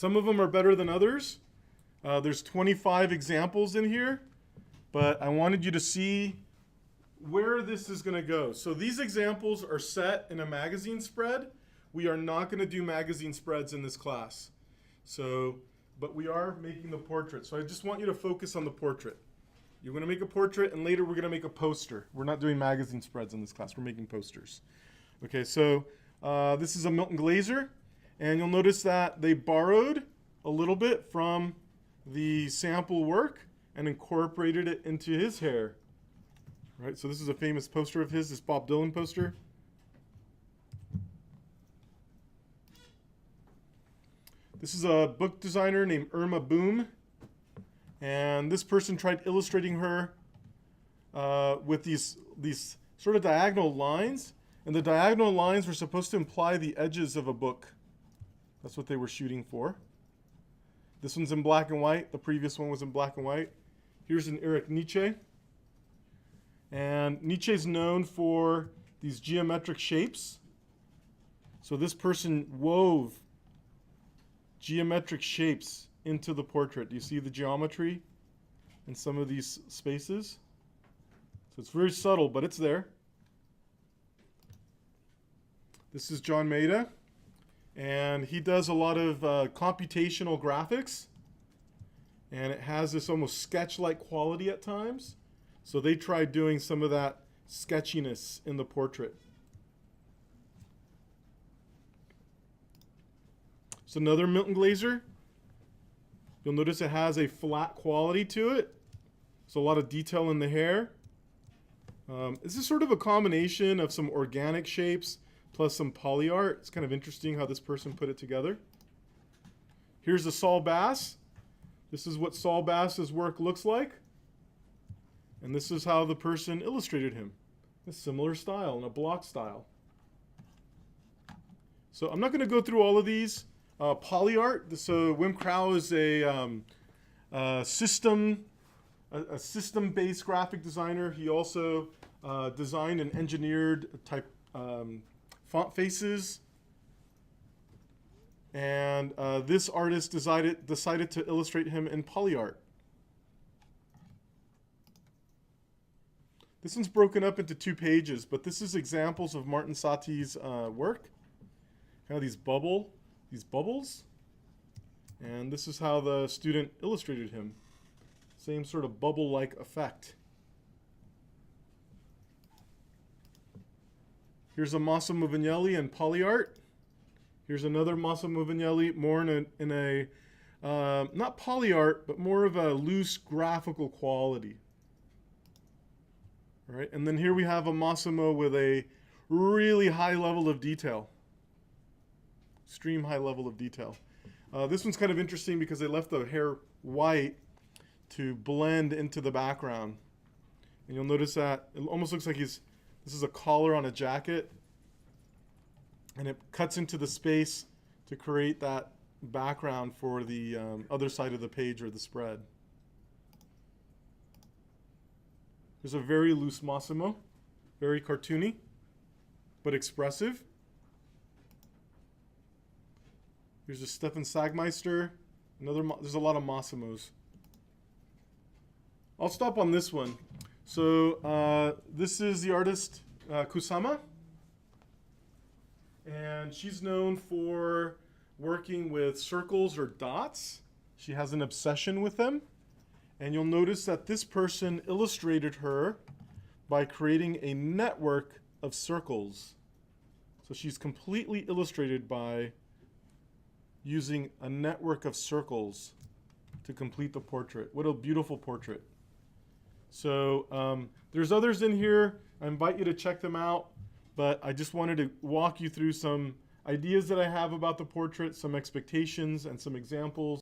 Some of them are better than others. There's 25 examples in here, but I wanted you to see where this is going to go. So these examples are set in a magazine spread. We are not going to do magazine spreads in this class. But we are making the portrait. So I just want you to focus on the portrait. You're going to make a portrait, and later we're going to make a poster. We're not doing magazine spreads in this class. We're making posters. Okay, so this is a Milton Glaser, and you'll notice that they borrowed a little bit from the sample work and incorporated it into his hair. Right, so this is a famous poster of his, this Bob Dylan poster. This is a book designer named Irma Boom. And this person tried illustrating her with these sort of diagonal lines. And the diagonal lines were supposed to imply the edges of a book. That's what they were shooting for. This one's in black and white. The previous one was in black and white. Here's an Erich Nietzsche. And Nietzsche's known for these geometric shapes. So this person wove geometric shapes into the portrait. Do you see the geometry in some of these spaces? So it's very subtle, but it's there. This is John Maeda, and he does a lot of computational graphics, and it has this almost sketch-like quality at times. So they tried doing some of that sketchiness in the portrait. So another Milton Glaser. You'll notice it has a flat quality to it. So a lot of detail in the hair. This is sort of a combination of some organic shapes plus some poly art. It's kind of interesting how this person put it together. Here's the Saul Bass. This is what Saul Bass's work looks like. And this is how the person illustrated him. A similar style, in a block style. So I'm not going to go through all of these. Poly art. So Wim Crow is a system-based graphic designer. He also designed and engineered type font faces. And this artist decided to illustrate him in poly art. This one's broken up into 2 pages, but this is examples of Martin Satis' work. Kind of these bubbles. And this is how the student illustrated him. Same sort of bubble-like effect. Here's a Massimo Vignelli in poly art. Here's another Massimo Vignelli, more in a not poly art, but more of a loose graphical quality. All right, and then here we have a Massimo with a really high level of detail. Extreme high level of detail. This one's kind of interesting because they left the hair white to blend into the background. And you'll notice that it almost looks like this is a collar on a jacket. And it cuts into the space to create that background for the other side of the page or the spread. There's a very loose Massimo, very cartoony, but expressive. Here's a Stefan Sagmeister. There's a lot of Massimos. I'll stop on this one. So this is the artist Kusama. And she's known for working with circles or dots. She has an obsession with them. And you'll notice that this person illustrated her by creating a network of circles. So she's completely illustrated by using a network of circles to complete the portrait. What a beautiful portrait. So there's others in here. I invite you to check them out. But I just wanted to walk you through some ideas that I have about the portrait, some expectations, and some examples.